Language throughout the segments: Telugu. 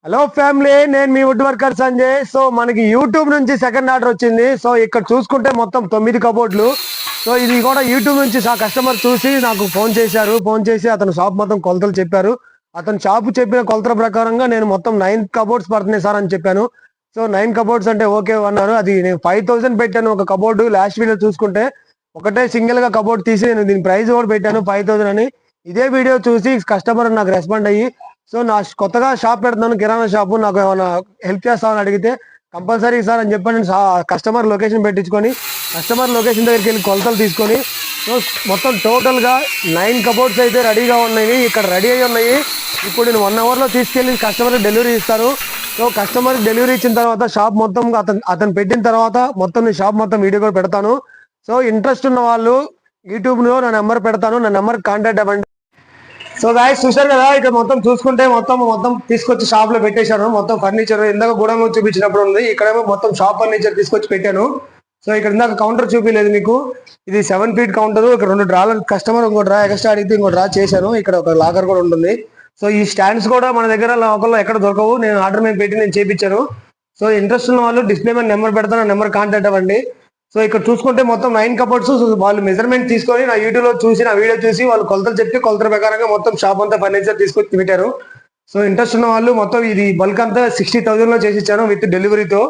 హలో ఫ్యామిలీ, నేను మీ వుడ్ వర్కర్ సంజయ్. సో మనకి యూట్యూబ్ నుంచి సెకండ్ ఆర్డర్ వచ్చింది. సో ఇక్కడ చూసుకుంటే మొత్తం 9 కబోర్డ్లు. సో ఇది కూడా యూట్యూబ్ నుంచి కస్టమర్ చూసి నాకు ఫోన్ చేశారు. ఫోన్ చేసి అతను షాప్ మొత్తం కొలతలు చెప్పారు. అతను షాప్ చెప్పిన కొలతల ప్రకారంగా నేను మొత్తం 9 కబోర్డ్స్ పడుతున్నాయి సార్ అని చెప్పాను. సో 9 కబోర్డ్స్ అంటే ఓకే అన్నారు. అది నేను 5000 పెట్టాను ఒక కబోర్డు. లాస్ట్ వీడియో చూసుకుంటే ఒకటే సింగిల్ గా కబోర్డ్ తీసి నేను దీని ప్రైస్ కూడా పెట్టాను 5000 అని. ఇదే వీడియో చూసి కస్టమర్ నాకు రెస్పాండ్ అయ్యి, సో నా కొత్తగా షాప్ పెడుతున్నాను, కిరాణా షాపు, నాకు ఏమైనా హెల్ప్ చేస్తామని అడిగితే కంపల్సరీ సార్ అని చెప్పి నేను కస్టమర్ లొకేషన్ పెట్టించుకొని కస్టమర్ లొకేషన్ దగ్గరికి వెళ్ళి కొలతలు తీసుకొని, సో మొత్తం టోటల్గా 9 కబోర్డ్స్ అయితే రెడీగా ఉన్నాయి. ఇక్కడ రెడీ అయ్యి ఉన్నాయి. ఇప్పుడు నేను 1 అవర్లో తీసుకెళ్ళి కస్టమర్కి డెలివరీ ఇస్తాను. సో కస్టమర్కి డెలివరీ ఇచ్చిన తర్వాత షాప్ మొత్తం అతను పెట్టిన తర్వాత మొత్తం నేను షాప్ మొత్తం వీడియో కూడా పెడతాను. సో ఇంట్రెస్ట్ ఉన్న వాళ్ళు యూట్యూబ్లో నా నెంబర్ పెడతాను, నా నెంబర్ కాంటాక్ట్ అవ్వండి. సో గాయస్ చూసారు కదా, ఇక్కడ మొత్తం చూసుకుంటే మొత్తం తీసుకొచ్చి షాప్ లో పెట్టేశాను. మొత్తం ఫర్నిచర్ ఇందాక గూడెంలో చూపించినప్పుడు ఉంది, ఇక్కడేమో మొత్తం షాప్ ఫర్నిచర్ తీసుకొచ్చి పెట్టాను. సో ఇక్కడ ఇందాక కౌంటర్ చూపించలేదు మీకు, ఇది 7 ఫీట్ కౌంటర్. ఇక్కడ 2 డ్రాలు కస్టమర్ ఇంకో డ్రా ఎక్స్ట్రా అడిగితే ఇంకో డ్రా చేశాను. ఇక్కడ ఒక లాకర్ కూడా ఉంటుంది. సో ఈ స్టాండ్స్ కూడా మన దగ్గర లోకల్లో ఎక్కడ దొరకవు, నేను ఆర్డర్ మీద పెట్టి నేను చేయించాను. సో ఇంట్రెస్ట్ ఉన్న వాళ్ళు డిస్ప్లే మీద నెంబర్ పెడతాను, నెంబర్ కాంటాక్ట్ అవ్వండి. సో ఇక్కడ చూసుకుంటే మొత్తం 9 కబోర్డ్స్. వాళ్ళు మెజర్మెంట్ తీసుకొని నా యూట్యూబ్ లో చూసి నా వీడియో చూసి వాళ్ళు కొలతలు చెప్తే కొలతల ప్రకారంగా మొత్తం షాప్ అంతా ఫర్నిచర్ తీసుకొచ్చి పెట్టారు. సో ఇంట్రెస్ట్ ఉన్న వాళ్ళు మొత్తం ఇది బల్క్ అంతా 60,000 లో చేసి ఇచ్చాను విత్ డెలివరీతో.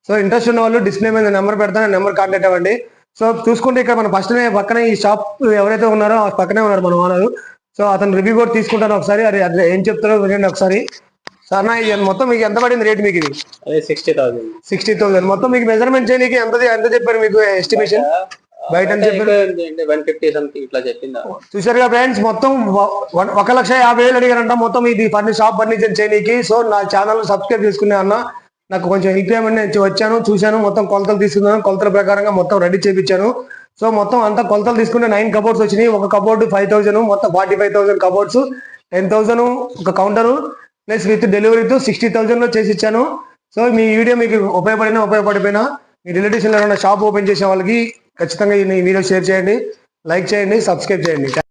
సో ఇంట్రెస్ట్ ఉన్న వాళ్ళు డిస్ప్లే మీద నెంబర్ పెడతాను, నెంబర్ కాంటాక్ట్ అవ్వండి. సో చూసుకుంటే ఇక్కడ మన ఫస్ట్ పక్కనే ఈ షాప్ ఎవరైతే ఉన్నారో పక్కనే ఉన్నారు మన ఓనరు. సో అతను రివ్యూ కూడా తీసుకుంటాను ఒకసారి. అది ఏం చెప్తారో వినండి ఒకసారి. సార్ నా ఇది మొత్తం మీకు ఎంత పడింది రేట్? మీకు ఇది 60,000 మొత్తం మీకు మెజర్మెంట్ చేయడానికి ఎంత చెప్పారు మీకు ఎస్టిమేషన్? బయట చూసారుగా ఫ్రెండ్స్, మొత్తం 1,50,000 అడిగారంట మొత్తం ఇది షాప్ ఫర్నిచర్ చేయడానికి. సో నా ఛానల్ సబ్స్క్రైబ్ చేసుకునే అన్న నాకు కొంచెం హెల్ప్ చేయమని నేను వచ్చాను, చూశాను, మొత్తం కొలతలు తీసుకున్నాను, కొలతల ప్రకారంగా మొత్తం రెడీ చేయించాను. సో మొత్తం అంతా కొలతలు తీసుకుంటే 9 కబోర్డ్స్ వచ్చినాయి. ఒక కబోర్డు 5,000, మొత్తం 45,000 కబోర్డ్స్, 10,000 ఒక కౌంటరు ప్లస్ విత్ డెలివరీతో 60,000 లో చేసి ఇచ్చాను. సో మీ వీడియో మీకు ఉపయోగపడిపోయినా మీ రిలేటివ్స్ ఎవరైనా షాప్ ఓపెన్ చేసే వాళ్ళకి ఖచ్చితంగా ఈ వీడియో షేర్ చేయండి, లైక్ చేయండి, సబ్స్క్రైబ్ చేయండి.